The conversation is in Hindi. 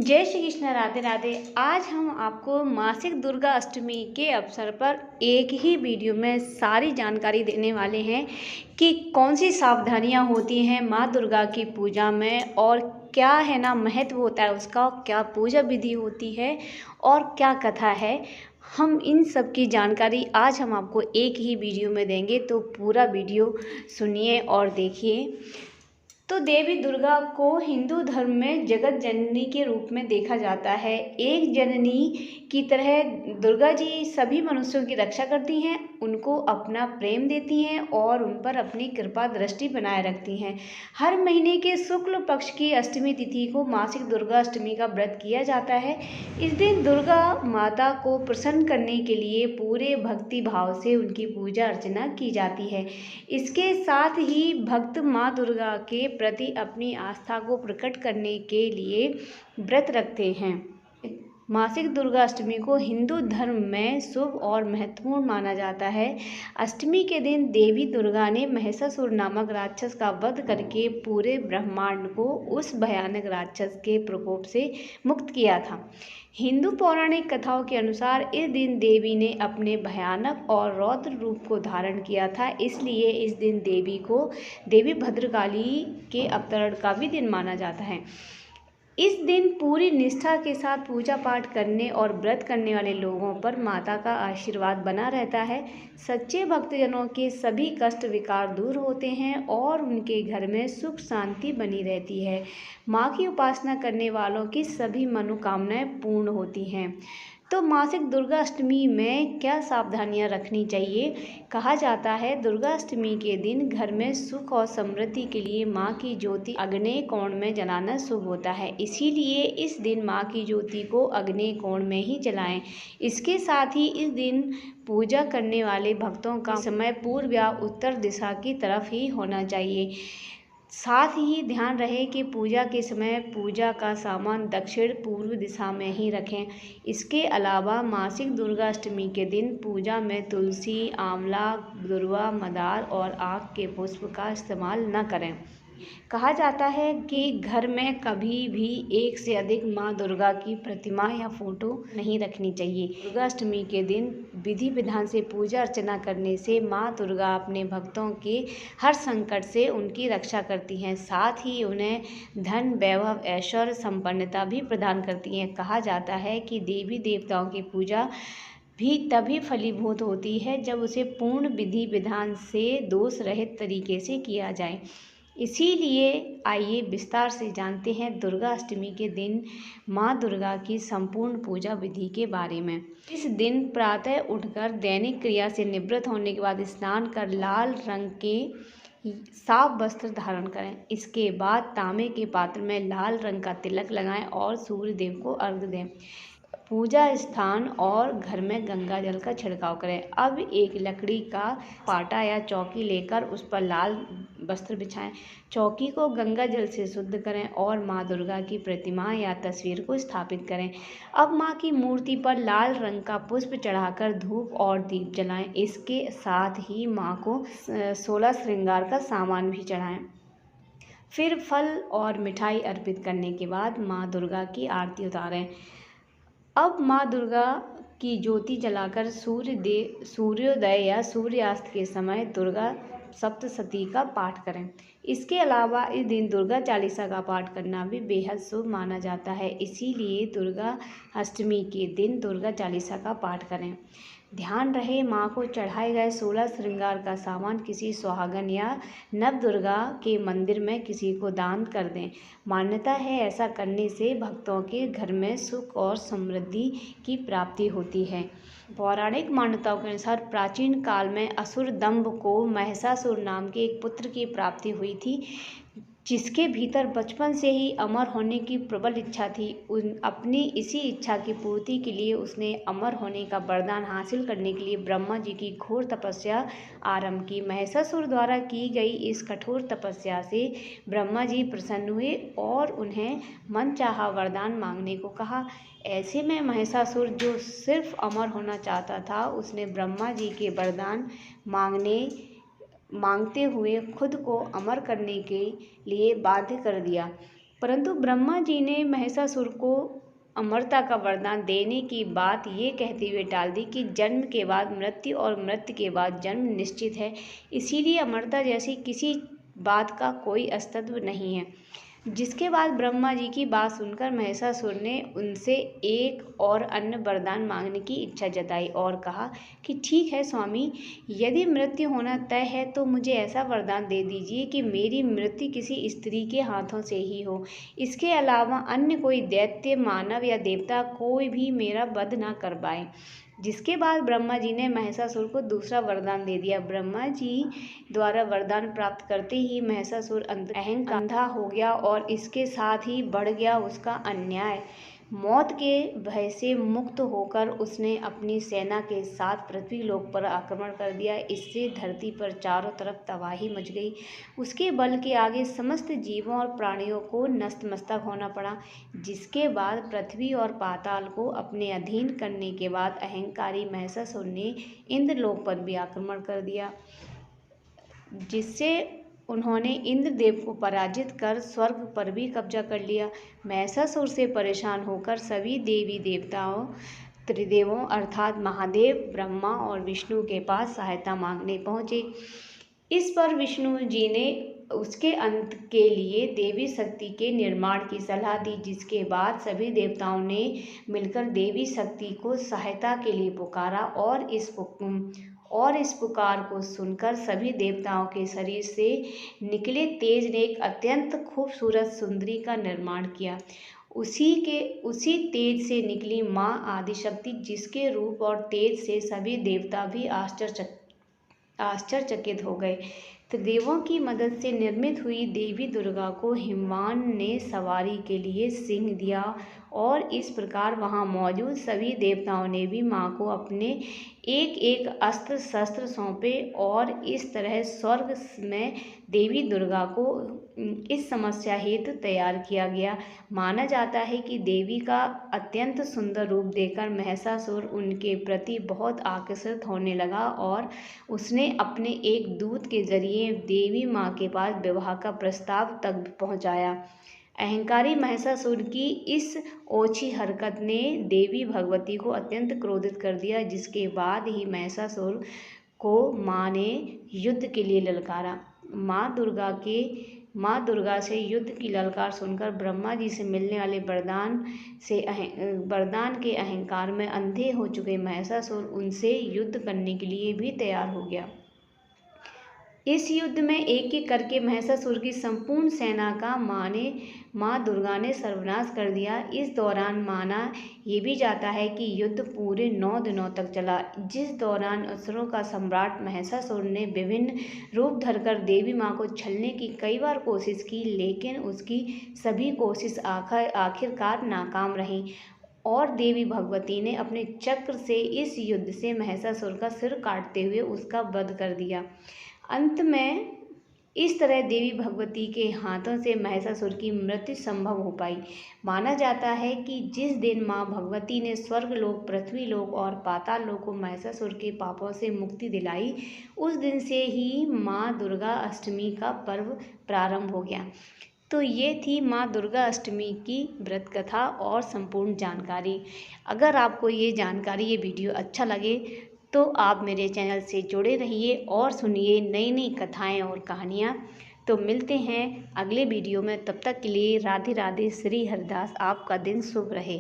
जय श्री कृष्ण, राधे राधे। आज हम आपको मासिक दुर्गा अष्टमी के अवसर पर एक ही वीडियो में सारी जानकारी देने वाले हैं कि कौन सी सावधानियां होती हैं माँ दुर्गा की पूजा में और क्या है ना महत्व होता है उसका, क्या पूजा विधि होती है और क्या कथा है। हम इन सब की जानकारी आज हम आपको एक ही वीडियो में देंगे, तो पूरा वीडियो सुनिए और देखिए। तो देवी दुर्गा को हिंदू धर्म में जगत जननी के रूप में देखा जाता है। एक जननी की तरह दुर्गा जी सभी मनुष्यों की रक्षा करती हैं, उनको अपना प्रेम देती हैं और उन पर अपनी कृपा दृष्टि बनाए रखती हैं। हर महीने के शुक्ल पक्ष की अष्टमी तिथि को मासिक दुर्गा अष्टमी का व्रत किया जाता है। इस दिन दुर्गा माता को प्रसन्न करने के लिए पूरे भक्ति भाव से उनकी पूजा अर्चना की जाती है। इसके साथ ही भक्त माँ दुर्गा के प्रति अपनी आस्था को प्रकट करने के लिए व्रत रखते हैं। मासिक दुर्गा अष्टमी को हिंदू धर्म में शुभ और महत्वपूर्ण माना जाता है। अष्टमी के दिन देवी दुर्गा ने महिषासुर नामक राक्षस का वध करके पूरे ब्रह्मांड को उस भयानक राक्षस के प्रकोप से मुक्त किया था। हिंदू पौराणिक कथाओं के अनुसार इस दिन देवी ने अपने भयानक और रौद्र रूप को धारण किया था, इसलिए इस दिन देवी को देवी भद्रकाली के अवतरण का भी दिन माना जाता है। इस दिन पूरी निष्ठा के साथ पूजा पाठ करने और व्रत करने वाले लोगों पर माता का आशीर्वाद बना रहता है। सच्चे भक्तजनों के सभी कष्ट विकार दूर होते हैं और उनके घर में सुख शांति बनी रहती है। माँ की उपासना करने वालों की सभी मनोकामनाएं पूर्ण होती हैं। तो मासिक दुर्गा अष्टमी में क्या सावधानियां रखनी चाहिए। कहा जाता है दुर्गा अष्टमी के दिन घर में सुख और समृद्धि के लिए माँ की ज्योति अग्नेय कोण में जलाना शुभ होता है, इसीलिए इस दिन माँ की ज्योति को अग्नेय कोण में ही जलाएं। इसके साथ ही इस दिन पूजा करने वाले भक्तों का समय पूर्व या उत्तर दिशा की तरफ ही होना चाहिए। साथ ही ध्यान रहे कि पूजा के समय पूजा का सामान दक्षिण पूर्व दिशा में ही रखें। इसके अलावा मासिक दुर्गा अष्टमी के दिन पूजा में तुलसी, आंवला, दुर्वा, मदार और आक के पुष्प का इस्तेमाल न करें। कहा जाता है कि घर में कभी भी एक से अधिक माँ दुर्गा की प्रतिमा या फोटो नहीं रखनी चाहिए। दुर्गा अष्टमी के दिन विधि विधान से पूजा अर्चना करने से माँ दुर्गा अपने भक्तों के हर संकट से उनकी रक्षा करती हैं, साथ ही उन्हें धन, वैभव, ऐश्वर्य, संपन्नता भी प्रदान करती हैं। कहा जाता है कि देवी देवताओं की पूजा भी तभी फलीभूत होती है जब उसे पूर्ण विधि विधान से दोष रहित तरीके से किया जाए। इसीलिए आइए विस्तार से जानते हैं दुर्गा अष्टमी के दिन माँ दुर्गा की संपूर्ण पूजा विधि के बारे में। इस दिन प्रातः उठकर दैनिक क्रिया से निवृत्त होने के बाद स्नान कर लाल रंग के साफ वस्त्र धारण करें। इसके बाद तांबे के पात्र में लाल रंग का तिलक लगाएं और सूर्य देव को अर्घ्य दें। पूजा स्थान और घर में गंगा जल का छिड़काव करें। अब एक लकड़ी का पाटा या चौकी लेकर उस पर लाल वस्त्र बिछाएं। चौकी को गंगा जल से शुद्ध करें और माँ दुर्गा की प्रतिमा या तस्वीर को स्थापित करें। अब माँ की मूर्ति पर लाल रंग का पुष्प चढ़ाकर धूप और दीप जलाएं। इसके साथ ही माँ को 16 श्रृंगार का सामान भी चढ़ाएं। फिर फल और मिठाई अर्पित करने के बाद माँ दुर्गा की आरती उतारें। अब माँ दुर्गा की ज्योति जलाकर सूर्योदय या सूर्यास्त के समय दुर्गा सप्तशती का पाठ करें। इसके अलावा इस दिन दुर्गा चालीसा का पाठ करना भी बेहद शुभ माना जाता है, इसीलिए दुर्गा अष्टमी के दिन दुर्गा चालीसा का पाठ करें। ध्यान रहे माँ को चढ़ाए गए 16 श्रृंगार का सामान किसी सुहागन या नव दुर्गा के मंदिर में किसी को दान कर दें। मान्यता है ऐसा करने से भक्तों के घर में सुख और समृद्धि की प्राप्ति होती है। पौराणिक मान्यताओं के अनुसार प्राचीन काल में असुर दंभ को महिषासुर नाम के एक पुत्र की प्राप्ति हुई थी, जिसके भीतर बचपन से ही अमर होने की प्रबल इच्छा थी। अपनी इसी इच्छा की पूर्ति के लिए उसने अमर होने का वरदान हासिल करने के लिए ब्रह्मा जी की घोर तपस्या आरंभ की। महिषासुर द्वारा की गई इस कठोर तपस्या से ब्रह्मा जी प्रसन्न हुए और उन्हें मनचाहा वरदान मांगने को कहा। ऐसे में महिषासुर, जो सिर्फ अमर होना चाहता था, उसने ब्रह्मा जी के वरदान मांगते हुए खुद को अमर करने के लिए बाध्य कर दिया। परंतु ब्रह्मा जी ने महिषासुर को अमरता का वरदान देने की बात ये कहते हुए टाल दी कि जन्म के बाद मृत्यु और मृत्यु के बाद जन्म निश्चित है, इसीलिए अमरता जैसी किसी बात का कोई अस्तित्व नहीं है। जिसके बाद ब्रह्मा जी की बात सुनकर महिषासुर ने उनसे एक और अन्य वरदान मांगने की इच्छा जताई और कहा कि ठीक है स्वामी, यदि मृत्यु होना तय है तो मुझे ऐसा वरदान दे दीजिए कि मेरी मृत्यु किसी स्त्री के हाथों से ही हो। इसके अलावा अन्य कोई दैत्य, मानव या देवता कोई भी मेरा वध ना कर पाए। जिसके बाद ब्रह्मा जी ने महिषासुर को दूसरा वरदान दे दिया। ब्रह्मा जी द्वारा वरदान प्राप्त करते ही महिषासुर अंधा हो गया और इसके साथ ही बढ़ गया उसका अन्याय। मौत के भय से मुक्त होकर उसने अपनी सेना के साथ पृथ्वी लोक पर आक्रमण कर दिया। इससे धरती पर चारों तरफ तबाही मच गई। उसके बल के आगे समस्त जीवों और प्राणियों को नतमस्तक होना पड़ा। जिसके बाद पृथ्वी और पाताल को अपने अधीन करने के बाद अहंकारी महिषासुर ने इंद्रलोक पर भी आक्रमण कर दिया, जिससे उन्होंने इंद्रदेव को पराजित कर स्वर्ग पर भी कब्जा कर लिया। महिषासुर से परेशान होकर सभी देवी देवताओं त्रिदेवों अर्थात महादेव, ब्रह्मा और विष्णु के पास सहायता मांगने पहुँचे। इस पर विष्णु जी ने उसके अंत के लिए देवी शक्ति के निर्माण की सलाह दी। जिसके बाद सभी देवताओं ने मिलकर देवी शक्ति को सहायता के लिए पुकारा और इस पुकार को सुनकर सभी देवताओं के शरीर से निकले तेज ने एक अत्यंत खूबसूरत सुंदरी का निर्माण किया। उसी तेज से निकली माँ आदिशक्ति, जिसके रूप और तेज से सभी देवता भी आश्चर्यचकित हो गए। त्रिदेवों की मदद से निर्मित हुई देवी दुर्गा को हिमवान ने सवारी के लिए सिंह दिया और इस प्रकार वहां मौजूद सभी देवताओं ने भी मां को अपने एक एक अस्त्र शस्त्र सौंपे और इस तरह स्वर्ग में देवी दुर्गा को इस समस्या हेतु तैयार किया गया। माना जाता है कि देवी का अत्यंत सुंदर रूप देखकर महिषासुर उनके प्रति बहुत आकर्षित होने लगा और उसने अपने एक दूत के जरिए देवी माँ के पास विवाह का प्रस्ताव तक पहुँचाया। अहंकारी महिषासुर की इस ओछी हरकत ने देवी भगवती को अत्यंत क्रोधित कर दिया। जिसके बाद ही महिषासुर को माँ ने युद्ध के लिए ललकारा। माँ दुर्गा से युद्ध की ललकार सुनकर ब्रह्मा जी से मिलने वाले वरदान के अहंकार में अंधे हो चुके महिषासुर उनसे युद्ध करने के लिए भी तैयार हो गया। इस युद्ध में एक एक करके महिषासुर की संपूर्ण सेना का माँ दुर्गा ने सर्वनाश कर दिया। इस दौरान माना ये भी जाता है कि युद्ध पूरे 9 दिनों तक चला, जिस दौरान असुरों का सम्राट महिषासुर ने विभिन्न रूप धरकर देवी माँ को छलने की कई बार कोशिश की, लेकिन उसकी सभी कोशिश आखिरकार नाकाम रही और देवी भगवती ने अपने चक्र से इस युद्ध से महिषासुर का सिर काटते हुए उसका वध कर दिया। अंत में इस तरह देवी भगवती के हाथों से महिषासुर की मृत्यु संभव हो पाई। माना जाता है कि जिस दिन माँ भगवती ने स्वर्गलोक, पृथ्वीलोक और पाताल लोक को महिषासुर के पापों से मुक्ति दिलाई, उस दिन से ही माँ दुर्गा अष्टमी का पर्व प्रारंभ हो गया। तो ये थी माँ दुर्गा अष्टमी की व्रत कथा और संपूर्ण जानकारी। अगर आपको ये वीडियो अच्छा लगे तो आप मेरे चैनल से जुड़े रहिए और सुनिए नई नई कथाएं और कहानियाँ। तो मिलते हैं अगले वीडियो में, तब तक के लिए राधे राधे। श्री हरिदास। आपका दिन शुभ रहे।